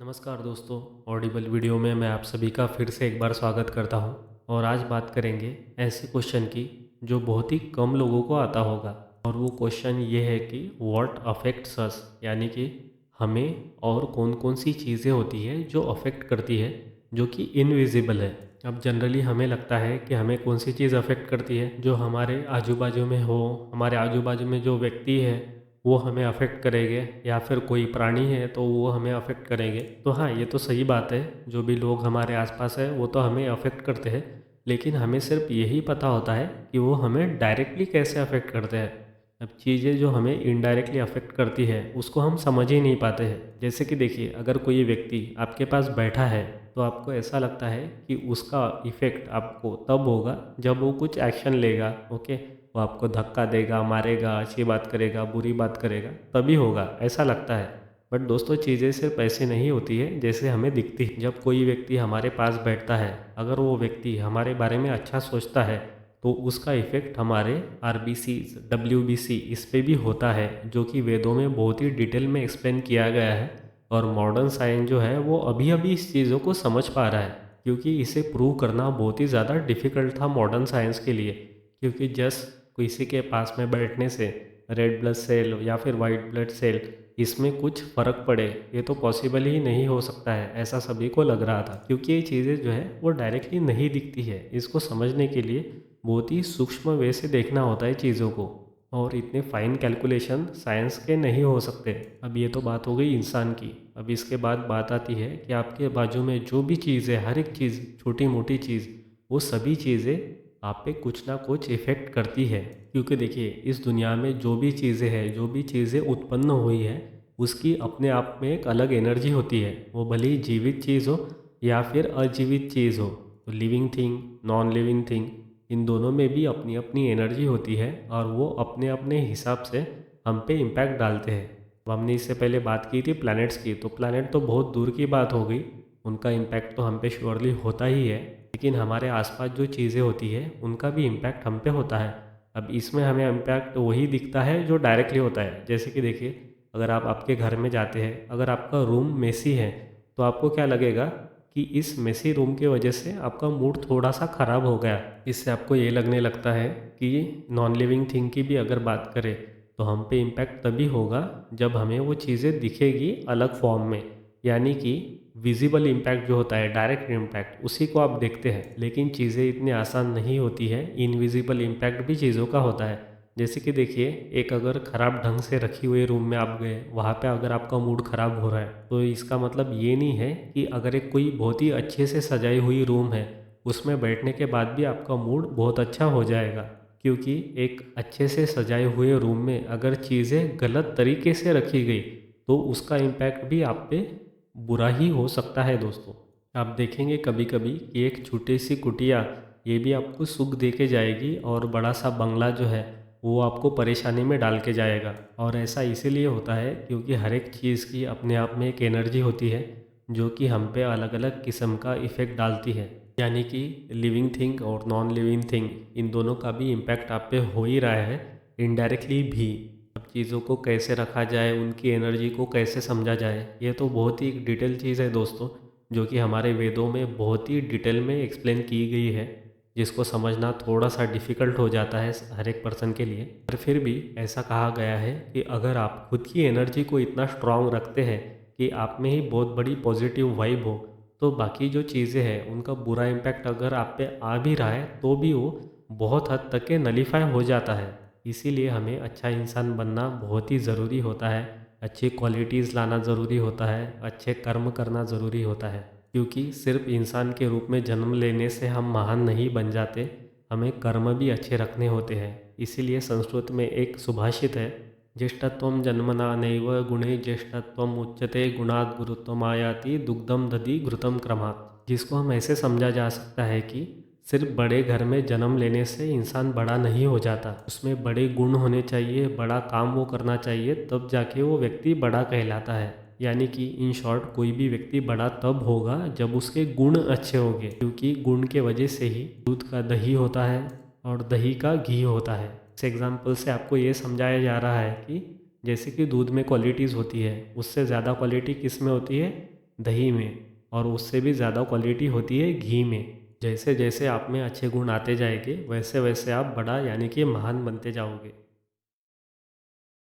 नमस्कार दोस्तों। Audible video में मैं आप सभी का फिर से एक बार स्वागत करता हूं। और आज बात करेंगे ऐसे क्वेश्चन की जो बहुत ही कम लोगों को आता होगा। और वो क्वेश्चन ये है कि व्हाट अफेक्ट्स अस, यानी कि हमें और कौन कौन सी चीज़ें होती है जो अफेक्ट करती है, जो कि इनविजिबल है। अब जनरली हमें लगता है कि हमें कौन सी चीज़ अफेक्ट करती है, जो हमारे आजू बाजू में हो, हमारे आजू बाजू में जो व्यक्ति है वो हमें अफेक्ट करेंगे, या फिर कोई प्राणी है तो वो हमें अफेक्ट करेंगे। तो हाँ, ये तो सही बात है, जो भी लोग हमारे आसपास है वो तो हमें अफेक्ट करते हैं। लेकिन हमें सिर्फ यही पता होता है कि वो हमें डायरेक्टली कैसे अफेक्ट करते हैं। अब चीज़ें जो हमें इनडायरेक्टली अफेक्ट करती है उसको हम समझ ही नहीं पाते हैं। जैसे कि देखिए, अगर कोई व्यक्ति आपके पास बैठा है तो आपको ऐसा लगता है कि उसका इफ़ेक्ट आपको तब होगा जब वो कुछ एक्शन लेगा। ओके, वो आपको धक्का देगा, मारेगा, अच्छी बात करेगा, बुरी बात करेगा, तभी होगा, ऐसा लगता है। बट दोस्तों, चीज़ें सिर्फ ऐसे नहीं होती है जैसे हमें दिखती है। जब कोई व्यक्ति हमारे पास बैठता है, अगर वो व्यक्ति हमारे बारे में अच्छा सोचता है तो उसका इफ़ेक्ट हमारे आरबीसीज, डब्ल्यूबीसी इस पे भी होता है, जो कि वेदों में बहुत ही डिटेल में एक्सप्लेन किया गया है। और मॉडर्न साइंस जो है वो अभी अभी इस चीज़ों को समझ पा रहा है, क्योंकि इसे प्रूव करना बहुत ही ज़्यादा डिफ़िकल्ट था मॉडर्न साइंस के लिए। क्योंकि जस्ट किसी के पास में बैठने से रेड ब्लड सेल या फिर वाइट ब्लड सेल, इसमें कुछ फ़र्क पड़े, ये तो पॉसिबल ही नहीं हो सकता है, ऐसा सभी को लग रहा था। क्योंकि ये चीज़ें जो है वो डायरेक्टली नहीं दिखती है, इसको समझने के लिए बहुत ही सूक्ष्म वे से देखना होता है चीज़ों को। और इतने फाइन कैलकुलेशन साइंस के नहीं हो सकते। अब ये तो बात हो गई इंसान की। अब इसके बाद बात आती है कि आपके बाजू में जो भी चीज़ है, हर एक चीज़, छोटी मोटी चीज़, वो सभी चीज़ें आप पे कुछ ना कुछ इफ़ेक्ट करती है। क्योंकि देखिए, इस दुनिया में जो भी चीज़ें हैं, जो भी चीज़ें उत्पन्न हुई है, उसकी अपने आप में एक अलग एनर्जी होती है। वो भले ही जीवित चीज़ हो या फिर अजीवित चीज़ हो, तो living thing, non living thing, इन दोनों में भी अपनी अपनी एनर्जी होती है और वो अपने अपने हिसाब से हम पे इम्पैक्ट डालते हैं। अब हमने इससे पहले बात की थी प्लैनेट्स की, तो प्लैनेट तो बहुत दूर की बात हो गई, उनका इम्पैक्ट तो हम पे श्योरली होता ही है। लेकिन हमारे आसपास जो चीज़ें होती है उनका भी इम्पैक्ट हम पे होता है। अब इसमें हमें इम्पैक्ट वही दिखता है जो डायरेक्टली होता है। जैसे कि देखिए, अगर आप आपके घर में जाते हैं, अगर आपका रूम मेसी है तो आपको क्या लगेगा कि इस मेसी रूम की वजह से आपका मूड थोड़ा सा ख़राब हो गया। इससे आपको ये लगने लगता है कि नॉन लिविंग थिंग की भी अगर बात करें तो हम पे इम्पैक्ट तभी होगा जब हमें वो चीज़ें दिखेगी अलग फॉर्म में। यानी कि विजिबल इम्पैक्ट जो होता है, डायरेक्ट इम्पैक्ट, उसी को आप देखते हैं। लेकिन चीज़ें इतनी आसान नहीं होती है, इनविजिबल इम्पैक्ट भी चीज़ों का होता है। जैसे कि देखिए, एक अगर ख़राब ढंग से रखी हुई रूम में आप गए, वहाँ पे अगर आपका मूड ख़राब हो रहा है, तो इसका मतलब ये नहीं है कि अगर एक कोई बहुत ही अच्छे से सजाई हुई रूम है, उसमें बैठने के बाद भी आपका मूड बहुत अच्छा हो जाएगा। क्योंकि एक अच्छे से सजाए हुए रूम में अगर चीज़ें गलत तरीके से रखी गई तो उसका इम्पैक्ट भी आप पे बुरा ही हो सकता है दोस्तों। आप देखेंगे कभी कभी कि एक छोटी सी कुटिया ये भी आपको सुख दे के जाएगी, और बड़ा सा बंगला जो है वो आपको परेशानी में डाल के जाएगा। और ऐसा इसीलिए होता है क्योंकि हर एक चीज़ की अपने आप में एक एनर्जी होती है, जो कि हम पे अलग अलग किस्म का इफ़ेक्ट डालती है। यानी कि लिविंग थिंग और नॉन लिविंग थिंग, इन दोनों का भी इम्पैक्ट आप पे हो ही रहा है, इनडायरेक्टली भी। अब चीज़ों को कैसे रखा जाए, उनकी एनर्जी को कैसे समझा जाए, ये तो बहुत ही डिटेल चीज़ है दोस्तों, जो कि हमारे वेदों में बहुत ही डिटेल में एक्सप्लेन की गई है, जिसको समझना थोड़ा सा डिफ़िकल्ट हो जाता है हर एक पर्सन के लिए। पर फिर भी ऐसा कहा गया है कि अगर आप खुद की एनर्जी को इतना स्ट्रांग रखते हैं कि आप में ही बहुत बड़ी पॉजिटिव वाइब हो, तो बाकी जो चीज़ें हैं उनका बुरा इम्पैक्ट अगर आप पे आ भी रहा है तो भी वो बहुत हद तक के नलीफाई हो जाता है। इसीलिए हमें अच्छा इंसान बनना बहुत ही ज़रूरी होता है, अच्छी क्वालिटीज़ लाना ज़रूरी होता है, अच्छे कर्म करना ज़रूरी होता है। क्योंकि सिर्फ इंसान के रूप में जन्म लेने से हम महान नहीं बन जाते, हमें कर्म भी अच्छे रखने होते हैं। इसीलिए संस्कृत में एक सुभाषित है, ज्येष्ठत्वं जन्मना नैव गुणे ज्येष्ठत्वम् उच्यते गुणात् गुरुत्वमायाति दुग्धम दधि घृतम क्रमात्। जिसको हम ऐसे समझा जा सकता है कि सिर्फ बड़े घर में जन्म लेने से इंसान बड़ा नहीं हो जाता, उसमें बड़े गुण होने चाहिए, बड़ा काम वो करना चाहिए, तब जाके वो व्यक्ति बड़ा कहलाता है। यानी कि इन शॉर्ट, कोई भी व्यक्ति बड़ा तब होगा जब उसके गुण अच्छे होंगे, क्योंकि गुण के वजह से ही दूध का दही होता है और दही का घी होता है। इस एग्जाम्पल से आपको ये समझाया जा रहा है कि जैसे कि दूध में क्वालिटीज़ होती है, उससे ज़्यादा क्वालिटी किस में होती है? दही में, और उससे भी ज़्यादा क्वालिटी होती है घी में। जैसे जैसे आप में अच्छे गुण आते जाएंगे, वैसे वैसे आप बड़ा यानी कि महान बनते जाओगे।